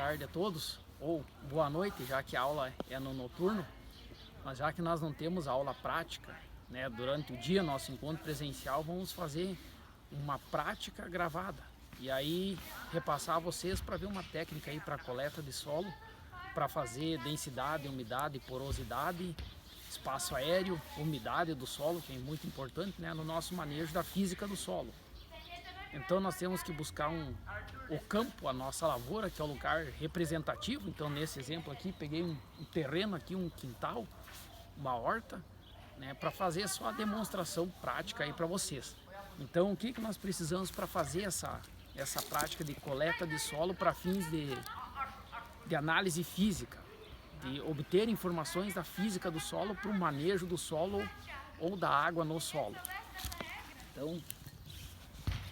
tarde a todos, ou boa noite, já que a aula é no noturno, mas já que nós não temos aula prática, né, durante o dia, nosso encontro presencial, vamos fazer uma prática gravada e aí repassar a vocês para ver uma técnica aí para coleta de solo, para fazer densidade, umidade, porosidade, espaço aéreo, umidade do solo, que é muito importante, né, no nosso manejo da física do solo. Então nós temos que buscar o campo, a nossa lavoura, que é o lugar representativo. Então nesse exemplo aqui, peguei um terreno aqui, um quintal, uma horta, né, para fazer só a demonstração prática aí para vocês. Então o que nós precisamos para fazer essa prática de coleta de solo para fins de análise física, de obter informações da física do solo para o manejo do solo ou da água no solo. Então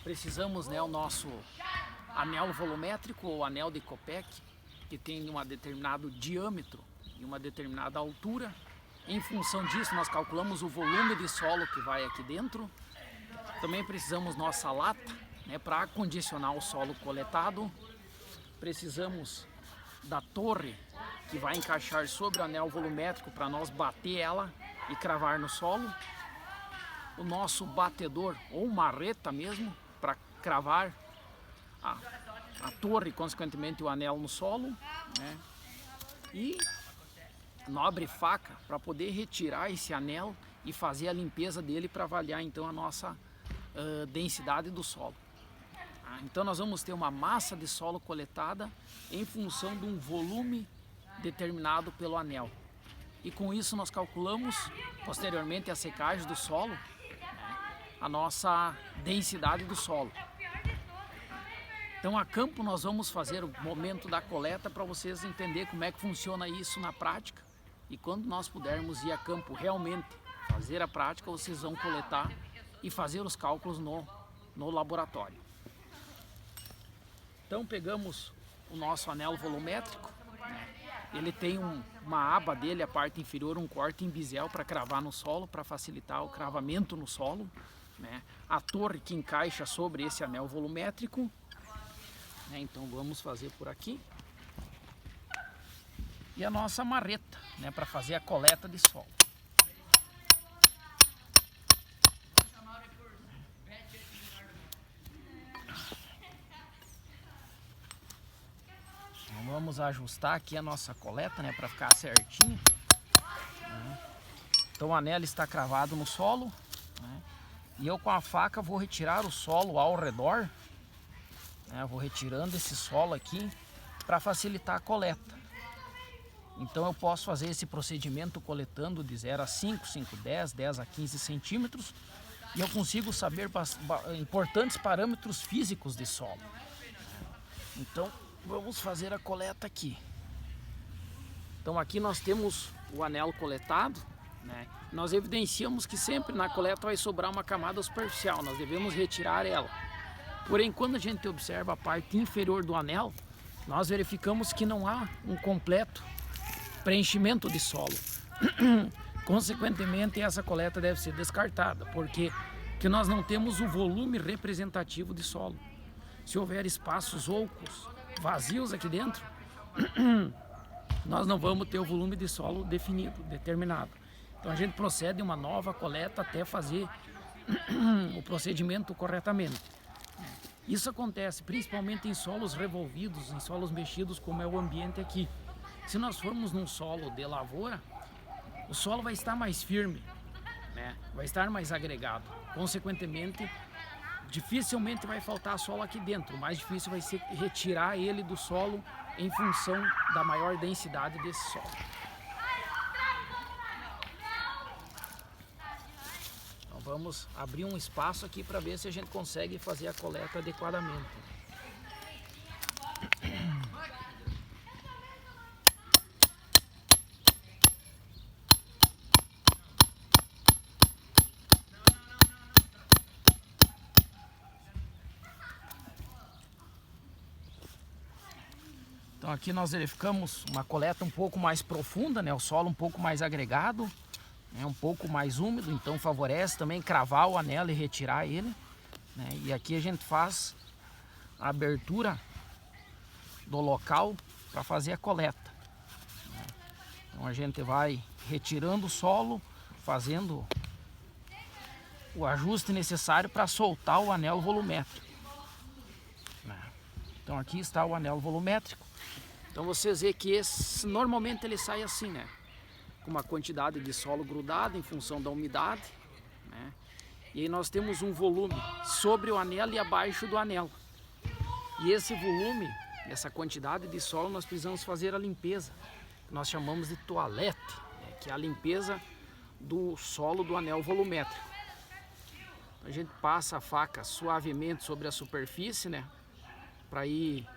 precisamos, né, o nosso anel volumétrico ou anel de Kopek, que tem um determinado diâmetro e uma determinada altura. Em função disso nós calculamos o volume de solo que vai aqui dentro. Também precisamos nossa lata, né, para acondicionar o solo coletado. Precisamos da torre que vai encaixar sobre o anel volumétrico para nós bater ela e cravar no solo. O nosso batedor ou marreta mesmo para cravar a torre e consequentemente o anel no solo, né? E nobre faca para poder retirar esse anel e fazer a limpeza dele para avaliar então a nossa densidade do solo. Então nós vamos ter uma massa de solo coletada em função de um volume determinado pelo anel. E com isso nós calculamos posteriormente a secagem do solo, a nossa densidade do solo. Então a campo nós vamos fazer o momento da coleta para vocês entenderem como é que funciona isso na prática. E quando nós pudermos ir a campo realmente fazer a prática, vocês vão coletar e fazer os cálculos no laboratório. Então pegamos o nosso anel volumétrico, né? Ele tem uma aba dele, a parte inferior, um corte em bisel para cravar no solo, para facilitar o cravamento no solo, né? A torre que encaixa sobre esse anel volumétrico, né? Então vamos fazer por aqui. E a nossa marreta, né, para fazer a coleta de solo. Então vamos ajustar aqui a nossa coleta, né, para ficar certinho. Então o anel está cravado no solo, né, e eu com a faca vou retirar o solo ao redor, né, vou retirando esse solo aqui para facilitar a coleta. Então eu posso fazer esse procedimento coletando de 0 a 5, 5, 10, 10 a 15 centímetros e eu consigo saber importantes parâmetros físicos de solo. Então vamos fazer a coleta aqui. Então aqui nós temos o anel coletado, né? Nós evidenciamos que sempre na coleta vai sobrar uma camada superficial, nós devemos retirar ela. Porém, quando a gente observa a parte inferior do anel, nós verificamos que não há um completo preenchimento de solo. Consequentemente, essa coleta deve ser descartada, porque nós não temos o volume representativo de solo. Se houver espaços ocos, vazios aqui dentro, nós não vamos ter o volume de solo definido, determinado. Então a gente procede uma nova coleta até fazer o procedimento corretamente. Isso acontece principalmente em solos revolvidos, em solos mexidos, como é o ambiente aqui. Se nós formos num solo de lavoura, o solo vai estar mais firme, né? Vai estar mais agregado. Consequentemente, dificilmente vai faltar solo aqui dentro. O mais difícil vai ser retirar ele do solo em função da maior densidade desse solo. Então vamos abrir um espaço aqui para ver se a gente consegue fazer a coleta adequadamente. Então aqui nós verificamos uma coleta um pouco mais profunda, né? O solo um pouco mais agregado, né? Um pouco mais úmido, então favorece também cravar o anel e retirar ele, né? E aqui a gente faz a abertura do local para fazer a coleta. Então a gente vai retirando o solo, fazendo o ajuste necessário para soltar o anel volumétrico. Então aqui está o anel volumétrico. Então vocês veem que normalmente ele sai assim, né? Com uma quantidade de solo grudado em função da umidade, né? E aí nós temos um volume sobre o anel e abaixo do anel. E esse volume, essa quantidade de solo, nós precisamos fazer a limpeza, que nós chamamos de toalete, né? Que é a limpeza do solo do anel volumétrico. A gente passa a faca suavemente sobre a superfície, né? Para ir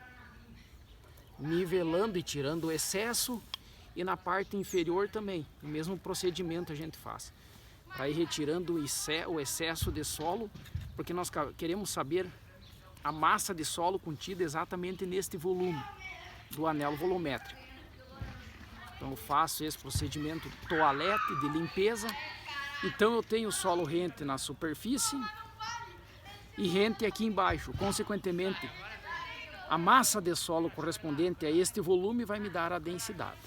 nivelando e tirando o excesso, e na parte inferior também, o mesmo procedimento a gente faz. Para ir retirando o excesso de solo, porque nós queremos saber a massa de solo contida exatamente neste volume do anel volumétrico. Então eu faço esse procedimento toalete de limpeza. Então eu tenho solo rente na superfície e rente aqui embaixo. Consequentemente, a massa de solo correspondente a este volume vai me dar a densidade.